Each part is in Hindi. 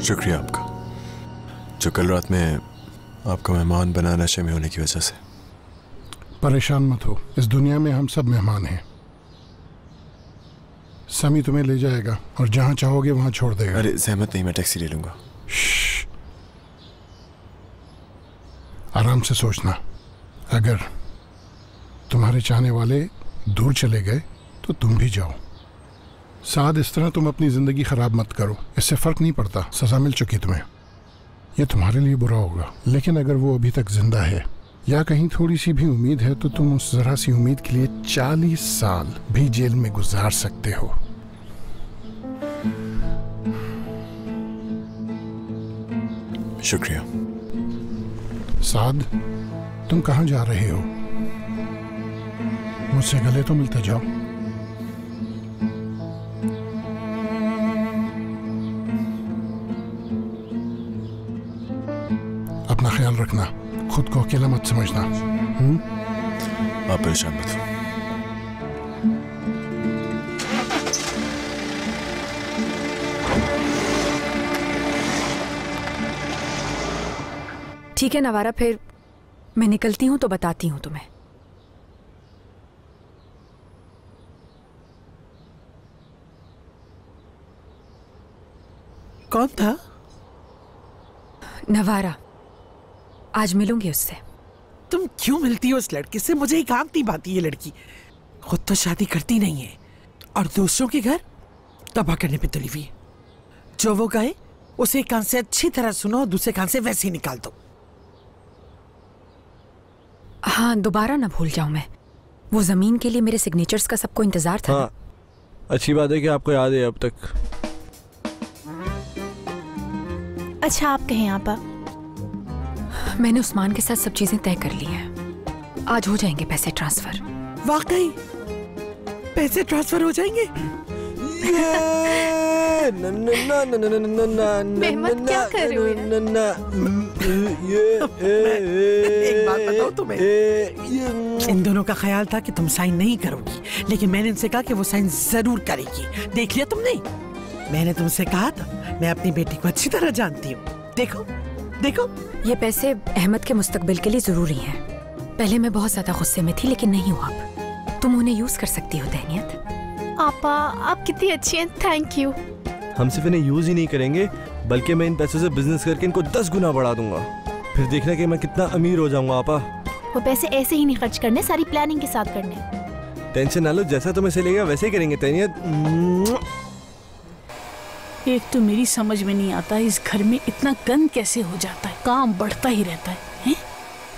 शुक्रिया आपका, जो कल रात में आपका मेहमान बना नशे में होने की वजह से। परेशान मत हो, इस दुनिया में हम सब मेहमान हैं। समी तुम्हें ले जाएगा और जहां चाहोगे वहां छोड़ देगा। अरे जहमत नहीं, मैं टैक्सी ले लूंगा। आराम से सोचना, अगर तुम्हारे चाहने वाले दूर चले गए तो तुम भी जाओ। साद, इस तरह तुम अपनी जिंदगी खराब मत करो, इससे फर्क नहीं पड़ता, सजा मिल चुकी तुम्हें। यह तुम्हारे लिए बुरा होगा, लेकिन अगर वो अभी तक जिंदा है या कहीं थोड़ी सी भी उम्मीद है तो तुम उस जरा सी उम्मीद के लिए 40 साल भी जेल में गुजार सकते हो। शुक्रिया। साद, तुम कहाँ जा रहे हो? मुझसे गले तो मिलते जाओ। अपना ख्याल रखना, खुद को अकेला मत समझना। आप परेशान मत हो। ठीक है नवारा, फिर मैं निकलती हूँ तो बताती हूँ तुम्हें। कौन था? नवारा, आज मिलूंगी उससे। तुम क्यों मिलती हो उस लड़के से? मुझे एक आंख नहीं पाती ये लड़की। खुद तो शादी करती नहीं है और दूसरों के घर तबाह करने पे तुली हुई है। जो वो कहे उसे एक कान से अच्छी तरह सुनो और दूसरे कान से वैसे ही निकाल दो। हाँ, दोबारा ना भूल जाऊं मैं। वो जमीन के लिए मेरे सिग्नेचर्स का सबको इंतजार था। हाँ, अच्छी बात है कि आपको याद है अब तक। अच्छा, आप कहें आपा? मैंने उस्मान के साथ सब चीजें तय कर ली हैं। आज हो जाएंगे पैसे ट्रांसफर। वाकई पैसे ट्रांसफर हो जाएंगे? मेहमत क्या कर रहे हो? एक बात बताओ तुम्हें, इन दोनों का ख्याल था कि तुम साइन नहीं करोगी, लेकिन मैंने इनसे कहा कि वो साइन जरूर करेगी। देख लिया तुमने? मैंने तुमसे कहा था, मैं अपनी बेटी को अच्छी तरह जानती हूँ। देखो देखो, ये पैसे अहमद के मुस्तकबिल के लिए जरूरी हैं। पहले मैं बहुत ज्यादा गुस्से में थी, लेकिन नहीं हूँ अब। तुम उन्हें यूज कर सकती हो दहनियत। आपा, आप कितनी अच्छी हैं, थैंक यू। हम सिर्फ इन्हें यूज ही नहीं करेंगे, बल्कि मैं इन पैसों से बिजनेस करके इनको 10 गुना बढ़ा दूंगा। फिर देखना कि मैं कितना अमीर हो जाऊंगा। आपा, वो पैसे ऐसे ही नहीं खर्च करने, सारी प्लानिंग के साथ करने। टेंशन ना लो, जैसा तुम्हें से लगेगा वैसे ही करेंगे। तैनियत, एक तो मेरी समझ में नहीं आता इस घर में इतना गंद कैसे हो जाता है, काम बढ़ता ही रहता है, हैं?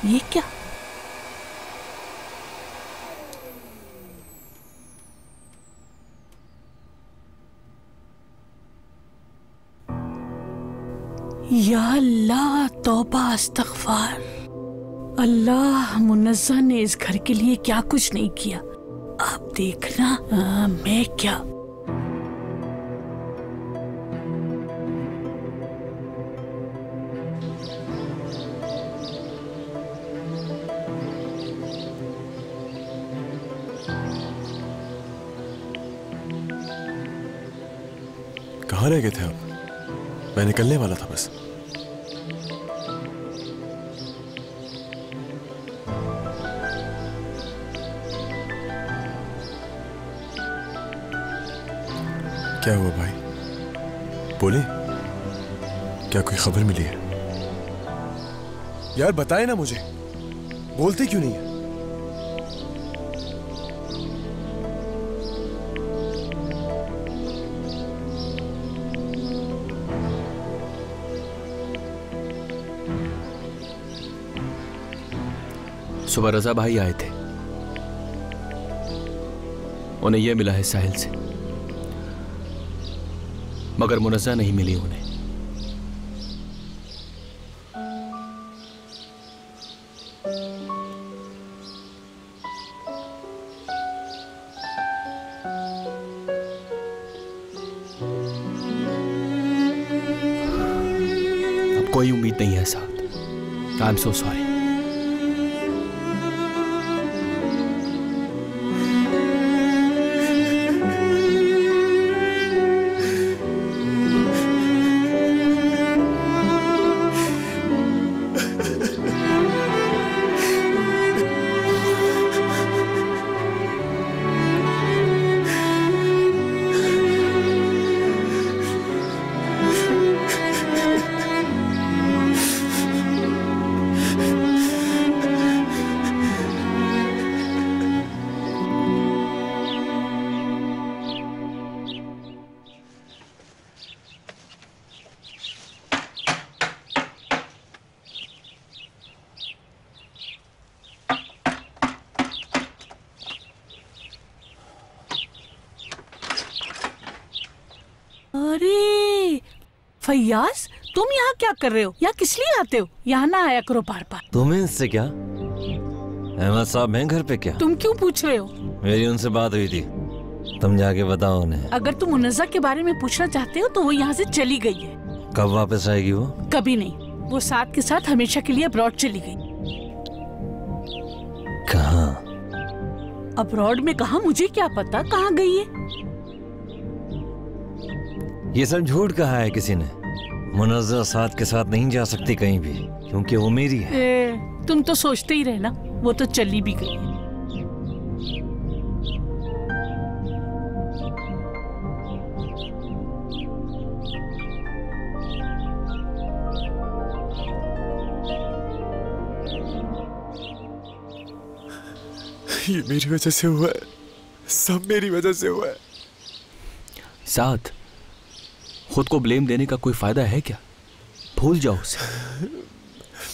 ये क्या? या अल्लाह, तौबा अस्तगफार। अल्लाह, मुन्नज़्ज़ा ने इस घर के लिए क्या कुछ नहीं किया। अब देखना मैं क्या। कहाँ रह गए थे आप? मैं निकलने वाला था बस। क्या हुआ भाई? बोले, क्या कोई खबर मिली है? यार बताए ना मुझे, बोलते क्यों नहीं है? सुबह रजा भाई आए थे, उन्हें यह मिला है साहिल से, मगर मुनज़्ज़ा नहीं मिली उन्हें। अब कोई उम्मीद नहीं है साहब। I am so sorry. Faiyaz, तुम यहाँ क्या कर रहे हो? यहाँ किस लिए आते हो? यहाँ ना आया करो बार बार। तुम्हें इससे क्या? अहमद साहब हैं घर पे क्या? तुम क्यों पूछ रहे हो? मेरी उनसे बात हुई थी, तुम जाके बताओ उन्हें। अगर तुम मुनज़्ज़ा के बारे में पूछना चाहते हो तो वो यहाँ से चली गई है। कब वापस आएगी वो? कभी नहीं, वो साथ के साथ हमेशा के लिए अब्रॉड चली गई। कहाँ? अब्रॉड में कहाँ, मुझे क्या पता कहाँ गई है। ये सब झूठ कहा है किसी ने। मुनज़्ज़ा साथ के साथ नहीं जा सकती कहीं भी, क्योंकि वो मेरी है। तुम तो सोचते ही रहना, वो तो चली भी गई है। ये मेरी वजह से हुआ है, सब मेरी वजह से हुआ है। साथ खुद को ब्लेम देने का कोई फायदा है क्या? भूल जाओ उसे।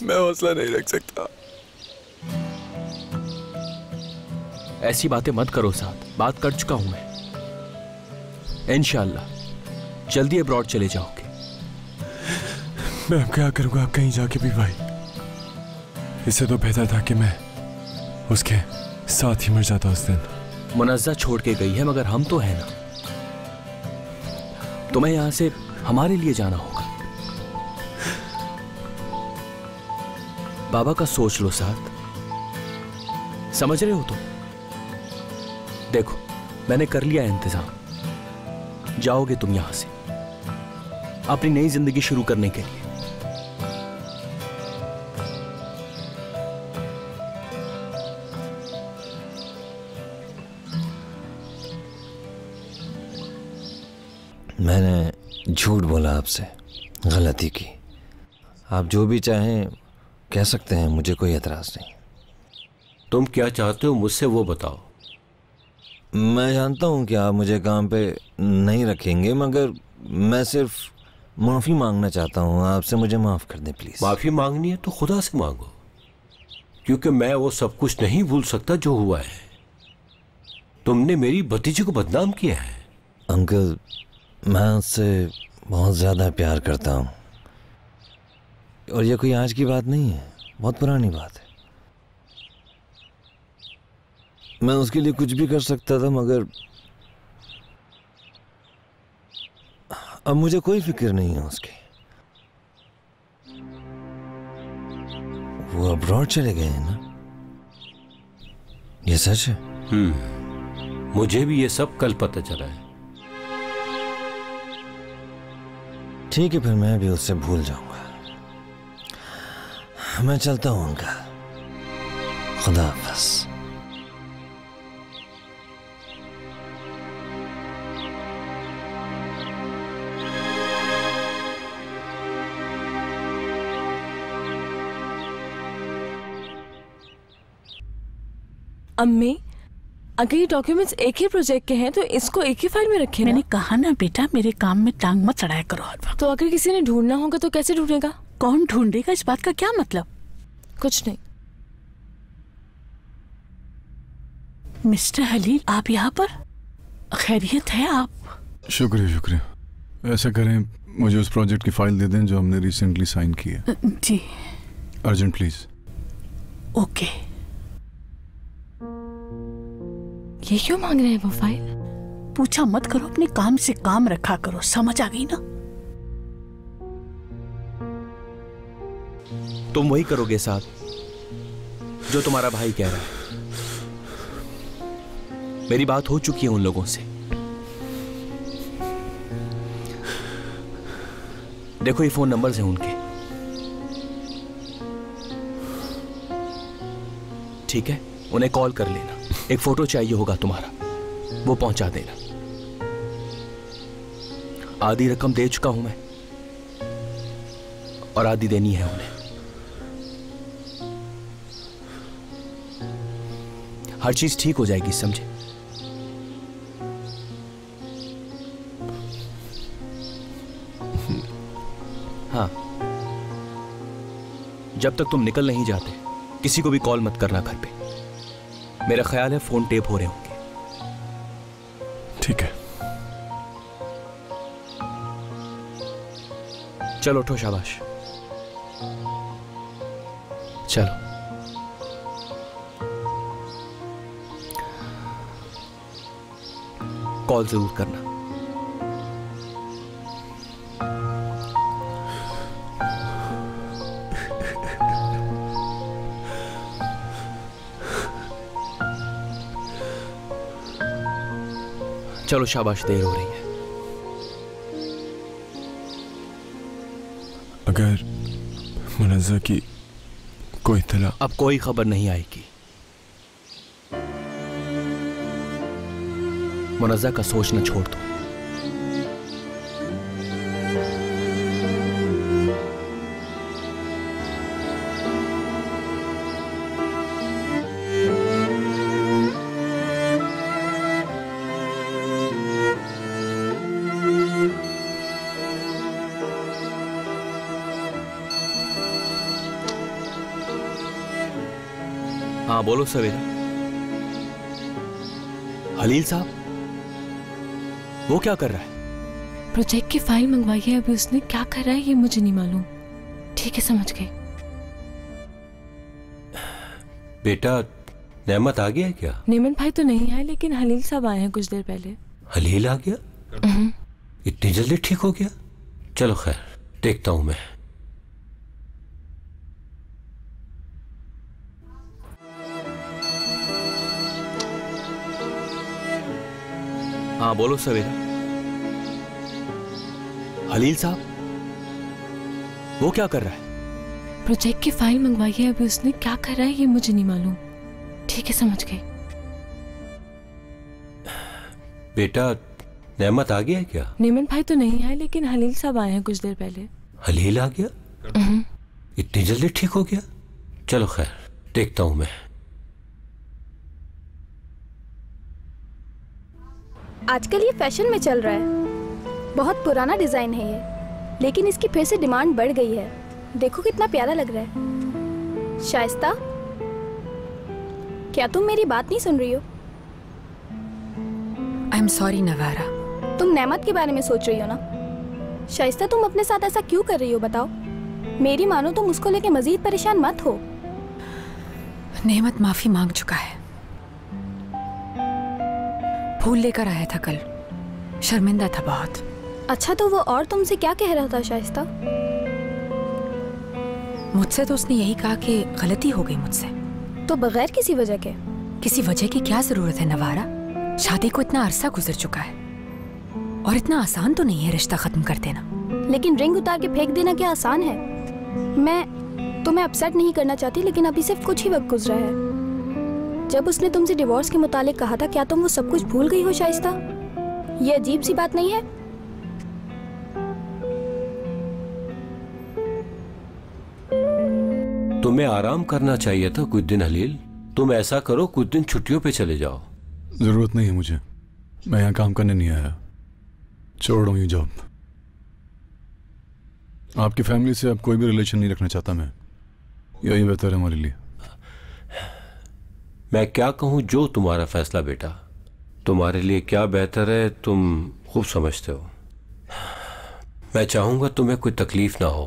मैं हौसला नहीं रख सकता। ऐसी बातें मत करो साथ, बात कर चुका हूं मैं। इंशाअल्लाह जल्दी अब्रॉड चले जाओगे। मैं अब क्या करूंगा आप कहीं जाके भी भाई? इससे तो बेहतर था कि मैं उसके साथ ही मर जाता उस दिन। मुनज़्ज़ा छोड़ के गई है, मगर हम तो है ना। तुम्हें यहां से हमारे लिए जाना होगा। बाबा का सोच लो साथ, समझ रहे हो तुम? देखो मैंने कर लिया इंतजाम, जाओगे तुम यहां से अपनी नई जिंदगी शुरू करने के लिए। मैंने झूठ बोला आपसे, गलती की। आप जो भी चाहें कह सकते हैं, मुझे कोई एतराज नहीं। तुम क्या चाहते हो मुझसे वो बताओ। मैं जानता हूं कि आप मुझे काम पे नहीं रखेंगे, मगर मैं सिर्फ माफ़ी मांगना चाहता हूं आपसे। मुझे माफ़ कर दें प्लीज़। माफ़ी मांगनी है तो खुदा से मांगो, क्योंकि मैं वो सब कुछ नहीं भूल सकता जो हुआ है। तुमने मेरी भतीजी को बदनाम किया है। अंकल, मैं उससे बहुत ज़्यादा प्यार करता हूँ, और ये कोई आज की बात नहीं है, बहुत पुरानी बात है। मैं उसके लिए कुछ भी कर सकता था, मगर अब मुझे कोई फिक्र नहीं है उसकी। वो अब्रॉड चले गए हैं ना? ये सच है? मुझे भी ये सब कल पता चला है। ठीक है, फिर मैं भी उससे भूल जाऊंगा। मैं चलता हूं अंकल, खुदा हाफ़िज़। अम्मी, अगर ये डॉक्यूमेंट्स एक ही प्रोजेक्ट के हैं तो इसको एक ही फाइल में रखें। मैंने कहा ना बेटा, मेरे काम में टांग मत चढ़ाया करो हर वक्त। तो अगर किसी ने ढूंढना होगा तो कैसे ढूंढेगा? कौन ढूंढेगा, इस बात का क्या मतलब? कुछ नहीं। मिस्टर हलील, आप यहाँ पर? खैरियत है? आप? शुक्रिया शुक्रिया। ऐसा करें, मुझे उस प्रोजेक्ट की फाइल दे दें जो हमने रिसेंटली साइन की है। जी। Urgent please. ओके। ये क्यों मांग रहे हैं वो फाइल? पूछा मत करो, अपने काम से काम रखा करो, समझ आ गई ना? तुम वही करोगे साथ जो तुम्हारा भाई कह रहा है। मेरी बात हो चुकी है उन लोगों से। देखो ये फोन नंबर्स हैं उनके, ठीक है? उन्हें कॉल कर लेना। एक फोटो चाहिए होगा तुम्हारा, वो पहुंचा देना। आधी रकम दे चुका हूं मैं, और आधी देनी है उन्हें। हर चीज ठीक हो जाएगी, समझे? हाँ, जब तक तुम निकल नहीं जाते किसी को भी कॉल मत करना घर पे। मेरा ख्याल है फोन टेप हो रहे होंगे। ठीक है। चलो उठो, शाबाश। चलो कॉल जरूर करना। चलो शाबाश, देर हो रही है। अगर मुनज़्ज़ा की कोई इत्तला? अब कोई खबर नहीं आएगी। मुनज़्ज़ा का सोचना छोड़ दो। हाँ बोलो सवेरा। हलील साहब, वो क्या कर रहा है? प्रोजेक्ट की फाइल मंगवाई है, अभी उसने क्या कर रहा है ये मुझे नहीं मालूम। ठीक है, समझ गए। बेटा, नेमत आ गया है क्या? नेमत भाई तो नहीं आए, लेकिन हलील साहब आए हैं कुछ देर पहले। हलील आ गया? इतनी जल्दी ठीक हो गया? चलो खैर, देखता हूं मैं। हाँ बोलो सवेरा। हलील साहब, वो क्या कर रहा है? प्रोजेक्ट की फाइल मंगवाई है, अभी उसने क्या कर रहा है ये मुझे नहीं मालूम। ठीक है, समझ गए। बेटा, नेमत आ गया है क्या? नेमत भाई तो नहीं आए, लेकिन हलील साहब आए हैं कुछ देर पहले। हलील आ गया? इतनी जल्दी ठीक हो गया? चलो खैर, देखता हूं मैं। आजकल ये फैशन में चल रहा है। बहुत पुराना डिजाइन है ये, लेकिन इसकी फिर से डिमांड बढ़ गई है। देखो कितना प्यारा लग रहा है। शाइस्ता, क्या तुम मेरी बात नहीं सुन रही हो? I am sorry Navara. तुम नेमत के बारे में सोच रही हो ना? शाइस्ता, तुम अपने साथ ऐसा क्यों कर रही हो बताओ? मेरी मानो तुम उसको लेके मजीद परेशान मत हो। नेमत माफी मांग चुका है, फूल लेकर आया था कल, शर्मिंदा था बहुत। अच्छा, तो वो और तुमसे क्या कह रहा था शाइस्ता? मुझसे तो उसने यही कहा कि गलती हो गई मुझसे। तो बगैर किसी वजह के? किसी वजह की क्या जरूरत है नवारा? शादी को इतना अरसा गुजर चुका है और इतना आसान तो नहीं है रिश्ता खत्म कर देना। लेकिन रिंग उतार के फेंक देना क्या आसान है? मैं तुम्हें अपसेट नहीं करना चाहती, लेकिन अभी सिर्फ कुछ ही वक्त गुजरा है। जब उसने तुमसे डिवोर्स के मुतालिक कहा था, क्या तुम वो सब कुछ भूल गई हो शाइस्ता? ये अजीब सी बात नहीं है? तुम्हें आराम करना चाहिए था कुछ दिन हलील। तुम ऐसा करो, कुछ दिन छुट्टियों पे चले जाओ। जरूरत नहीं है मुझे, मैं यहाँ काम करने नहीं आया। छोड़ दूँ ये जॉब। आपकी फैमिली से अब कोई भी रिलेशन नहीं रखना चाहता मैं। यही बेहतर है हमारे लिए। मैं क्या कहूँ, जो तुम्हारा फैसला बेटा। तुम्हारे लिए क्या बेहतर है तुम खूब समझते हो। मैं चाहूंगा तुम्हें कोई तकलीफ ना हो।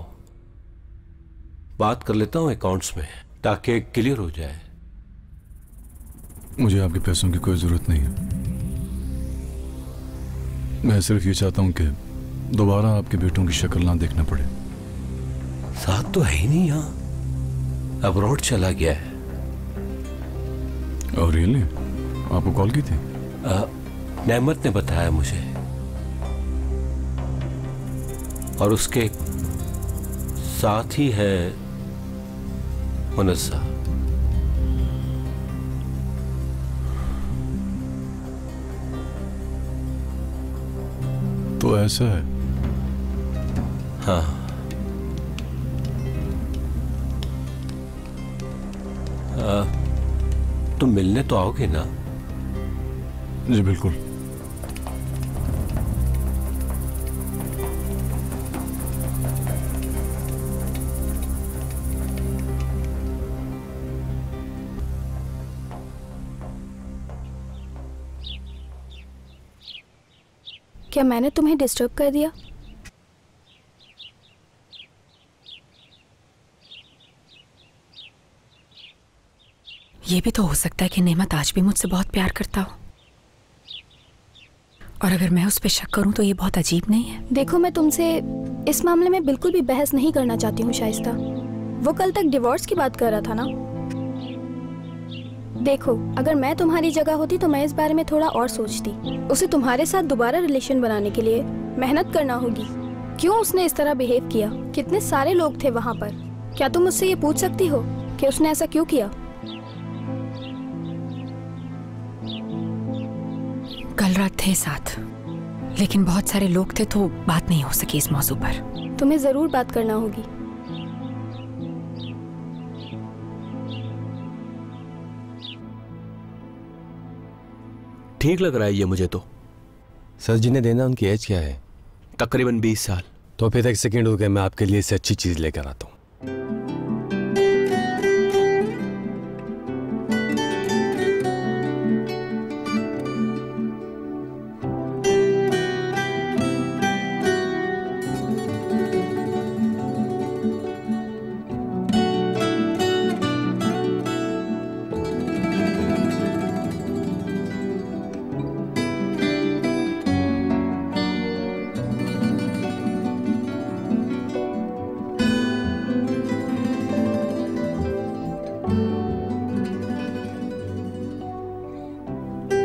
बात कर लेता हूँ अकाउंट्स में, ताकि क्लियर हो जाए। मुझे आपके पैसों की कोई जरूरत नहीं है। मैं सिर्फ ये चाहता हूँ कि दोबारा आपके बेटों की शक्ल ना देखना पड़े। साथ तो है ही नहीं यहाँ, अब्रॉड चला गया है। और रियली आपको कॉल की थी? नेमत ने बताया मुझे, और उसके साथ ही है मुनज़्ज़ा। तो ऐसा है? हाँ। तुम मिलने तो आओगे ना? जी बिल्कुल। क्या मैंने तुम्हें डिस्टर्ब कर दिया? ये भी तो हो सकता है कि नेमत आज भी मुझसे बहुत प्यार करता हो, और अगर मैं उस पर शक करूं तो ये बहुत अजीब नहीं है? देखो, मैं तुमसे इस मामले में बिल्कुल भी बहस नहीं करना चाहती हूँ शाइस्ता। वो कल तक डिवोर्स की बात कर रहा था ना। देखो, अगर मैं तुम्हारी जगह होती तो मैं इस बारे में थोड़ा और सोचती। उसे तुम्हारे साथ दोबारा रिलेशन बनाने के लिए मेहनत करना होगी। क्यों उसने इस तरह बिहेव किया? कितने सारे लोग थे वहाँ पर। क्या तुम मुझसे ये पूछ सकती हो कि उसने ऐसा क्यों किया? कल रात थे साथ, लेकिन बहुत सारे लोग थे तो बात नहीं हो सकी इस मौजू पर। तुम्हें जरूर बात करना होगी। ठीक लग रहा है ये मुझे तो। सर जी ने देना, उनकी एज क्या है? तकरीबन 20 साल। तो फिर एक सेकंड हो गया, मैं आपके लिए इससे अच्छी चीज लेकर आता हूँ।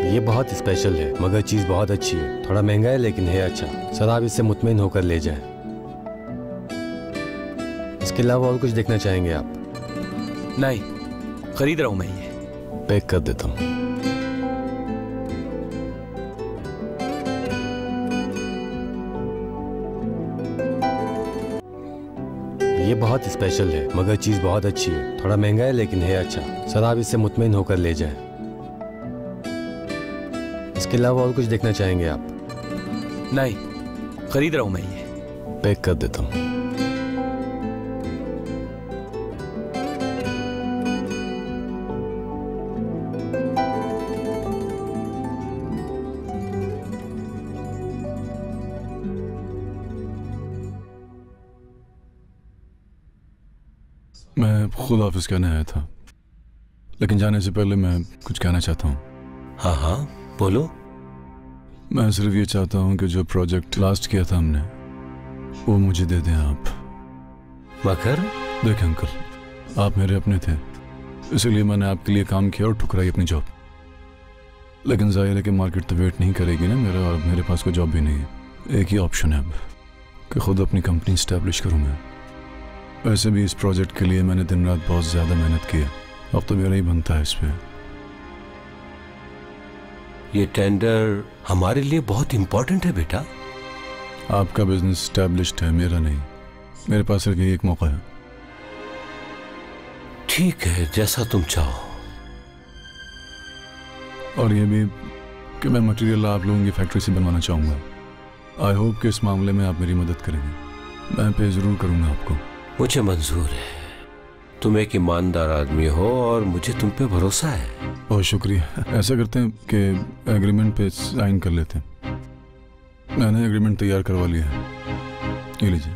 ये बहुत स्पेशल है, मगर चीज़ बहुत अच्छी है। थोड़ा महंगा है लेकिन है अच्छा। सर आप इससे मुतमईन होकर ले जाएं। इसके अलावा और कुछ देखना चाहेंगे आप? नहीं, खरीद रहा हूं मैं ये। पैक कर देता हूँ। ये बहुत स्पेशल है, मगर चीज़ बहुत अच्छी है। थोड़ा महंगा है लेकिन है अच्छा। सर आप इससे मुतमईन होकर ले जाएं। इसके अलावा और कुछ देखना चाहेंगे आप? नहीं, खरीद रहा हूं मैं ये। पैक कर देता हूँ। मैं खुद ऑफिस कहने आया था, लेकिन जाने से पहले मैं कुछ कहना चाहता हूँ। हाँ हाँ बोलो। मैं सिर्फ ये चाहता हूँ कि जो प्रोजेक्ट लास्ट किया था हमने, वो मुझे दे दें आप। मगर देखें अंकल, आप मेरे अपने थे, इसलिए मैंने आपके लिए काम किया और ठुकराई अपनी जॉब। लेकिन जाहिर है कि मार्केट तो वेट नहीं करेगी ना मेरा, और मेरे पास कोई जॉब भी नहीं है। एक ही ऑप्शन है अब कि खुद अपनी कंपनी इस्टेब्लिश करूँ मैं। वैसे भी इस प्रोजेक्ट के लिए मैंने दिन रात बहुत ज़्यादा मेहनत की है, अब तो मेरा ही बनता है इस पर। ये टेंडर हमारे लिए बहुत इंपॉर्टेंट है बेटा। आपका बिजनेस एस्टैब्लिश्ड है, मेरा नहीं। मेरे पास सिर्फ यही एक मौका है। ठीक है, जैसा तुम चाहो। और ये भी कि मैं मटेरियल आप लोगों की फैक्ट्री से बनवाना चाहूँगा। आई होप कि इस मामले में आप मेरी मदद करेंगे। मैं पे ज़रूर करूँगा आपको। मुझे मंजूर है। तुम एक ईमानदार आदमी हो और मुझे तुम पे भरोसा है। बहुत शुक्रिया। ऐसा करते हैं कि एग्रीमेंट पे साइन कर लेते हैं। मैंने एग्रीमेंट तैयार करवा लिया है, ये लीजिए।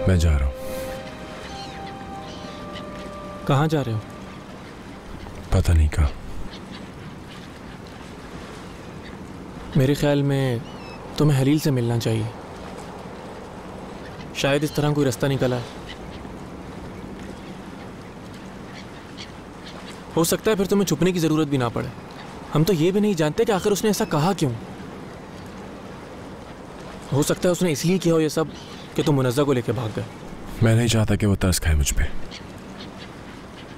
मैं जा रहा हूँ। कहाँ जा रहे हो? पता नहीं कहाँ। मेरे ख्याल में तुम्हें हलील से मिलना चाहिए। शायद इस तरह कोई रास्ता निकला है। हो सकता है फिर तुम्हें छुपने की जरूरत भी ना पड़े। हम तो ये भी नहीं जानते कि आखिर उसने ऐसा कहा क्यों। हो सकता है उसने इसलिए किया हो ये सब कि तुम मुनज़्ज़ा को लेकर भाग गए। मैं नहीं चाहता कि वो तरस खाए मुझ पे।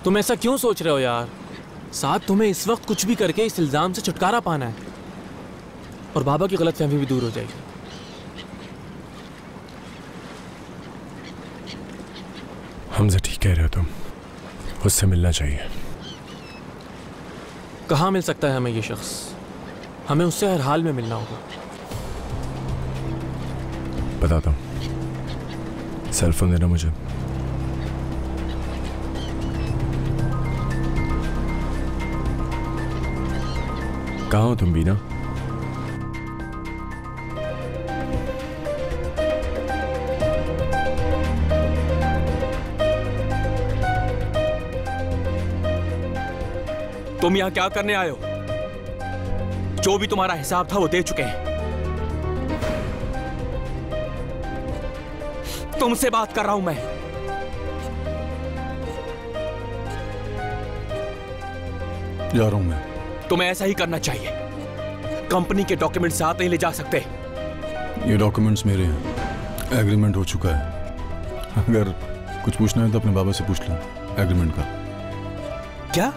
तुम ऐसा क्यों सोच रहे हो यार? साथ तुम्हें इस वक्त कुछ भी करके इस इल्जाम से छुटकारा पाना है और बाबा की गलतफहमी भी दूर हो जाएगी। हमजा ठीक कह रहे हो तुम, उससे मिलना चाहिए। कहाँ मिल सकता है हमें ये शख्स? हमें उससे हर हाल में मिलना होगा। बताता हूँ, सेल फोन देना मुझे। कहाँ हो तुम बीना? तुम यहाँ क्या करने आए हो? जो भी तुम्हारा हिसाब था वो दे चुके हैं। तुमसे बात कर रहा हूं मैं। जा रहा हूं मैं। तुम्हें ऐसा ही करना चाहिए। कंपनी के डॉक्यूमेंट साथ नहीं ले जा सकते। ये डॉक्यूमेंट्स मेरे हैं, एग्रीमेंट हो चुका है। अगर कुछ पूछना है तो अपने बाबा से पूछ लो एग्रीमेंट का। क्या?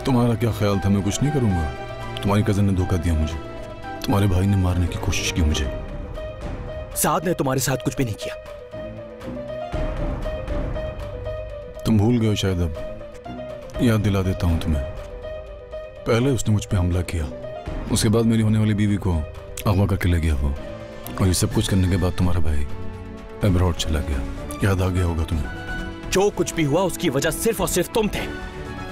तुम्हारा क्या ख्याल था मैं कुछ नहीं करूंगा? तुम्हारी कजन ने धोखा दिया मुझे, तुम्हारे भाई ने मारने की कोशिश की मुझे। साद ने तुम्हारे साथ कुछ भी नहीं किया। तुम भूल गए हो शायद। अब याद दिला देता हूं तुम्हें। पहले उसने मुझ पे हमला किया, उसके बाद मेरी होने वाली बीवी को अगवा करके ले गया वो, और ये सब कुछ करने के बाद तुम्हारा भाई अब्रॉड चला गया। याद आ गया होगा तुम्हें। जो कुछ भी हुआ उसकी वजह सिर्फ और सिर्फ तुम थे।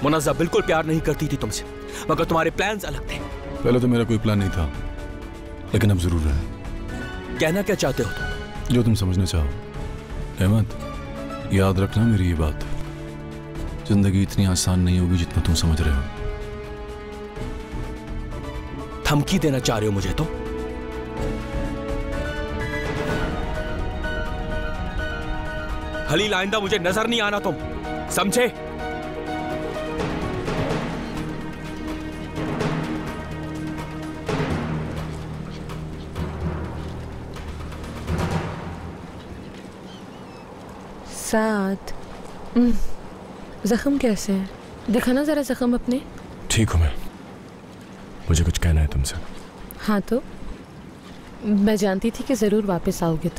मुनज़्ज़ा बिल्कुल प्यार नहीं करती थी तुमसे, मगर तुम्हारे प्लान्स अलग थे। पहले तो मेरा कोई प्लान नहीं था, लेकिन अब जरूर है। कहना क्या चाहते हो तुम? जो तुम समझना चाहो। अहमद, याद रखना मेरी ये बात, जिंदगी इतनी आसान नहीं होगी जितना तुम समझ रहे हो। धमकी देना चाह रहे हो मुझे? तो हलील, आइंदा मुझे नजर नहीं आना, तुम समझे? साथ जख्म कैसे है? दिखाना जरा जख्म अपने। ठीक हूं मैं, मुझे कुछ कहना है तुमसे। हाँ तो मैं जानती थी कि ज़रूर वापस आओगे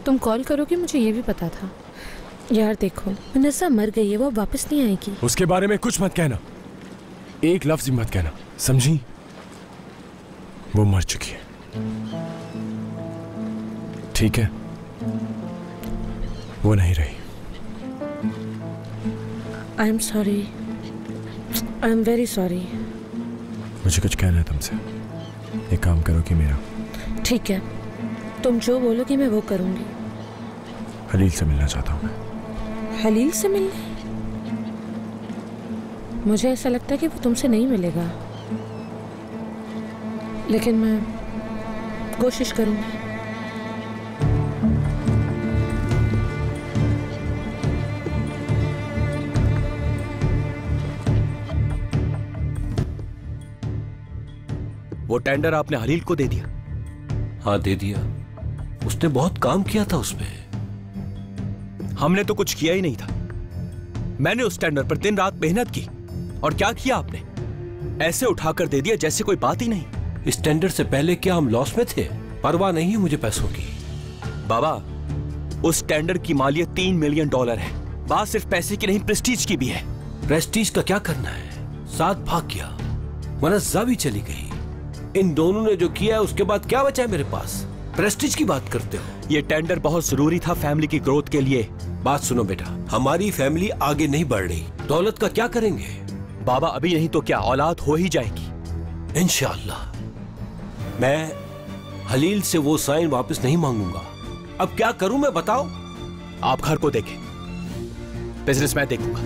तुम कॉल करोगे, मुझे ये भी पता था। यार देखो, मुनज़्ज़ा मर गई है, वो वापस नहीं आएगी। उसके बारे में कुछ मत कहना, एक लफ्ज़ भी मत कहना, समझी? वो मर चुकी है, ठीक है? वो नहीं रही। आई am sorry, I am very sorry. मुझे कुछ कहना है तुमसे, एक काम करोगी मेरा? ठीक है, तुम जो बोलोगे मैं वो करूंगी। हलील से मिलना चाहता हूँ मैं। हलील से मिलने? मुझे ऐसा लगता है कि वो तुमसे नहीं मिलेगा, लेकिन मैं कोशिश करूंगी। वो टेंडर आपने हलील को दे दिया? हाँ दे दिया, उसने बहुत काम किया था उसमें। हमने तो कुछ किया ही नहीं था। मैंने उस टेंडर पर दिन रात मेहनत की, और क्या किया आपने? ऐसे उठाकर दे दिया जैसे कोई बात ही नहीं। इस टेंडर से पहले क्या हम लॉस में थे? परवाह नहीं है मुझे पैसों की। बाबा, उस टेंडर की मालियत $3 मिलियन है। बात सिर्फ पैसे की नहीं, प्रेस्टीज की भी है। प्रेस्टीज का क्या करना है? साथ भाग गया, मुनज़्ज़ा भी चली गई। इन दोनों ने जो किया है उसके बाद क्या बचा है मेरे पास? प्रेस्टीज की बात करते हो? ये टेंडर बहुत जरूरी था फैमिली की ग्रोथ के लिए। बात सुनो बेटा, हमारी फैमिली आगे नहीं बढ़ रही, दौलत का क्या करेंगे? बाबा अभी नहीं तो क्या औलाद हो ही जाएगी इंशाअल्लाह। मैं हलील से वो साइन वापस नहीं मांगूंगा। अब क्या करूं मैं, बताओ। आप घर को देखें, बिजनेस मैं देखूंगा।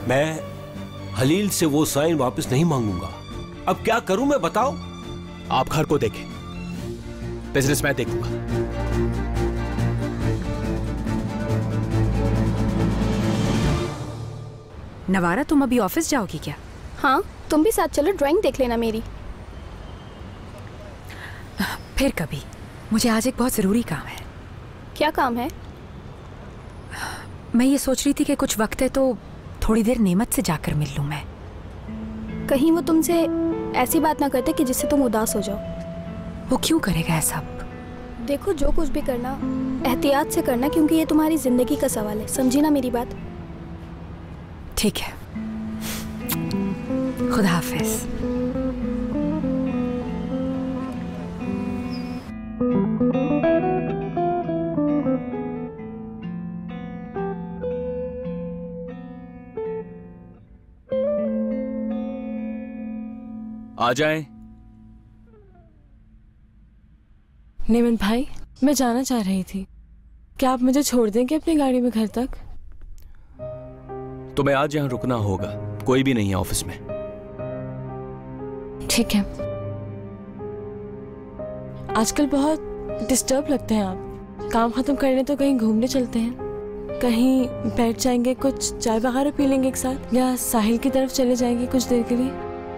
मैं हलील से वो साइन वापस नहीं मांगूंगा। अब क्या करूं मैं, बताओ। आप घर को देखें, बिजनेस मैं देखूंगा। नवारा, तुम अभी ऑफिस जाओगी क्या? हाँ, तुम भी साथ चलो, ड्राइंग देख लेना मेरी। फिर कभी। मुझे आज एक बहुत ज़रूरी काम है। क्या काम है? मैं ये सोच रही थी कि कुछ वक्त है तो थोड़ी देर नेमत से जाकर मिल लूं मैं। कहीं वो तुमसे ऐसी बात ना करते कि जिससे तुम उदास हो जाओ। वो क्यों करेगा ऐसा? देखो, जो कुछ भी करना एहतियात से करना, क्योंकि ये तुम्हारी जिंदगी का सवाल है। समझी ना मेरी बात? ठीक है, खुदा हाफिज। आ जाएं। नेमन भाई, मैं जाना चाह रही थी, क्या आप मुझे छोड़ देंगे अपनी गाड़ी में घर तक? तुम्हें आज यहां रुकना होगा, कोई भी नहीं है ऑफिस में। ठीक है। आजकल बहुत डिस्टर्ब लगते हैं आप। काम खत्म करने तो कहीं घूमने चलते हैं, कहीं बैठ जाएंगे, कुछ चाय वगैरह पी लेंगे एक साथ, या साहिल की तरफ चले जाएंगे कुछ देर के लिए।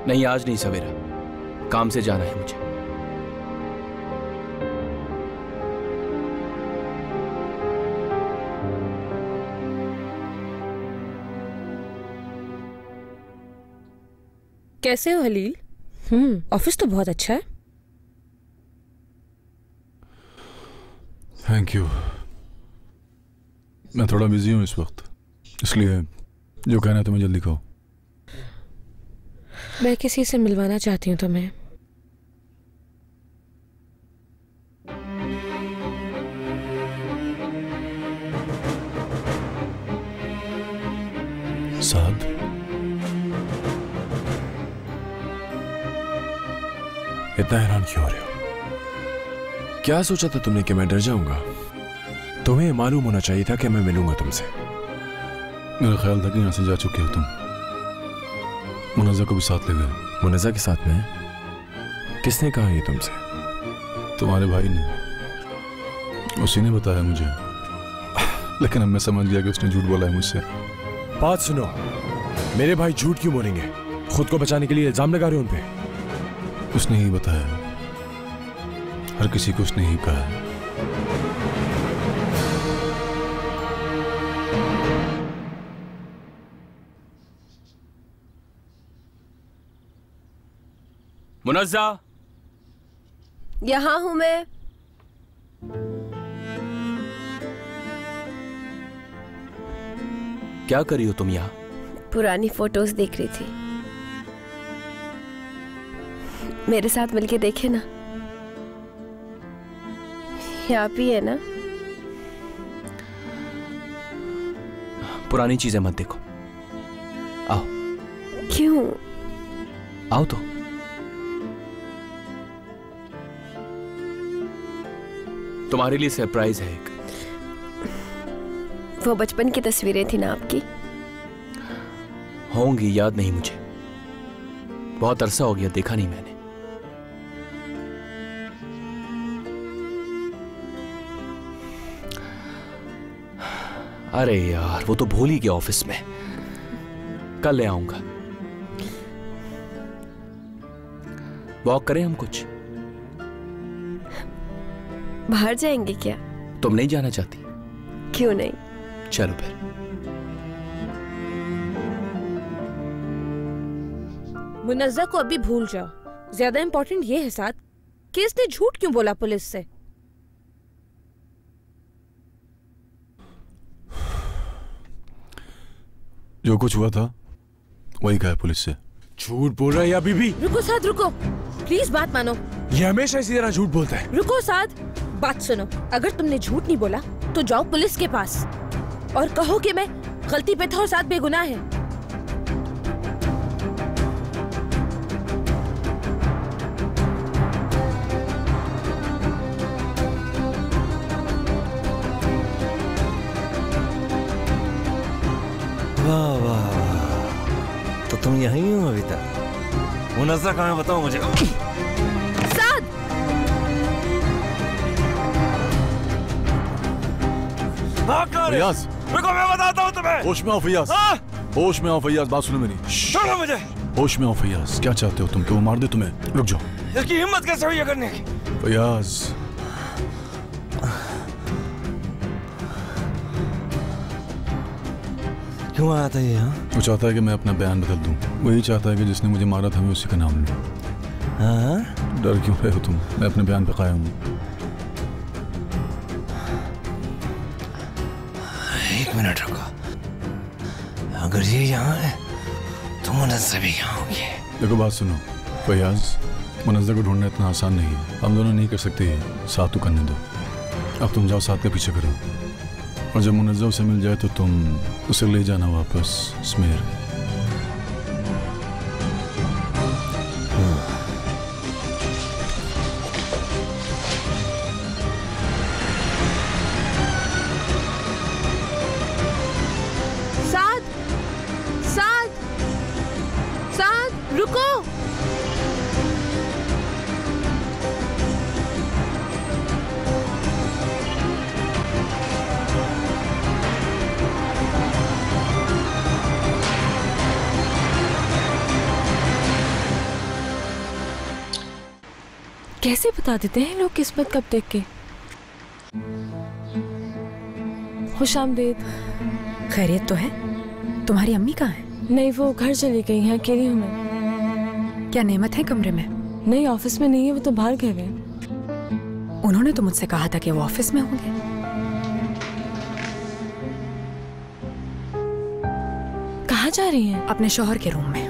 नहीं, आज नहीं सवेरा, काम से जाना है मुझे। कैसे हो हलील? ऑफिस तो बहुत अच्छा है। Thank you. मैं थोड़ा बिजी हूँ इस वक्त, इसलिए जो कहना है तुम्हें जल्दी कहो। मैं किसी से मिलवाना चाहती हूँ तुम्हें। साद, इतना हैरान क्यों हो रहे हो? क्या सोचा था तुमने कि मैं डर जाऊंगा? तुम्हें मालूम होना चाहिए था कि मैं मिलूंगा तुमसे। मेरा ख्याल था कि यहाँ से जा चुके हो तुम। मुनज़्ज़ा को भी साथ ले गए। मुनज़्ज़ा के साथ में? किसने कहा ये तुमसे? तुम्हारे भाई ने, उसी ने बताया मुझे। लेकिन अब मैं समझ गया कि उसने झूठ बोला है मुझसे। बात सुनो, मेरे भाई झूठ क्यों बोलेंगे? खुद को बचाने के लिए इल्जाम लगा रहे हो उन पे। उसने ही बताया, हर किसी को उसने ही कहा है। मुनज़्ज़ा, यहाँ हूं मैं। क्या कर रही हो तुम यहाँ? पुरानी फोटोज देख रही थी। मेरे साथ मिलके देखे ना। यहाँ भी है ना? पुरानी चीजें मत देखो, आओ। क्यों? आओ तो। तुम्हारे लिए सरप्राइज है एक। वो बचपन की तस्वीरें थी ना आपकी? होंगी, याद नहीं मुझे, बहुत अरसा हो गया, देखा नहीं मैंने। अरे यार, वो तो भूल ही गया ऑफिस में। कल ले आऊंगा। वॉक करें हम कुछ? बाहर जाएंगे क्या? तुम नहीं जाना चाहती? क्यों नहीं? चलो फिर। मुनज़्ज़ा को अभी भूल जाओ। ज्यादा इंपॉर्टेंट ये है साथ कि इसने झूठ क्यों बोला पुलिस से। जो कुछ हुआ था वही कहा पुलिस से। झूठ बोल रहा है या बीबी? रुको साथ, रुको प्लीज, बात मानो। ये हमेशा इसी तरह झूठ बोलता है। रुको साथ, बात सुनो। अगर तुमने झूठ नहीं बोला तो जाओ पुलिस के पास और कहो कि मैं गलती पे था और साथ बेगुनाह है। वाह वाह वाह, तो तुम यहीं हो अभी तक? मुनज़्ज़ा कहाँ है बताओ मुझे। साद! फैयाज, रुको मैं बताता हूँ तुम्हें। होश में आओ फैयाज, होश में आओ फैयाज, बात सुनो मेरी। छोड़ो मुझे। होश में आओ फैयाज, क्या चाहते हो तुम कि वो मार दे तुम्हें? रुक जाओ। इसकी हिम्मत कैसे हुई ये करने की? फैयाज, क्यों आया था ये यहाँ? वो चाहता है कि मैं अपना बयान बदल दूं। वही चाहता है कि जिसने मुझे मारा था मैं उसी का नाम लूं। हाँ? डर क्यों रहे हो तुम? मैं अपने बयान पे कायम हूं। एक मिनट रुको, अगर ये यहाँ है तो मुनज़्ज़ा भी यहाँ होगी। देखो बात सुनो फैयाज, मुनज़्ज़ा को ढूंढना इतना आसान नहीं है। हम दोनों नहीं कर सकते ये, साथ तो करने दो। अब तुम जाओ, साथ के पीछे करो, और जब मुनज़्ज़ा उसे मिल जाए तो तुम उसे ले जाना वापस स्मेर। साद! साद! साद! रुको! कैसे बता देते हैं लोग किस्मत कब देख के। खुशामदीद। खैरियत तो है? तुम्हारी अम्मी कहाँ है? नहीं, वो घर चली गई हैं, अकेली हूँ मैं। क्या नेमत है कमरे में? नहीं, ऑफिस में नहीं है, वो तो बाहर गए हुए। उन्होंने तो मुझसे कहा था कि वो ऑफिस में होंगे। कहाँ जा रही हैं? अपने शौहर के रूम में।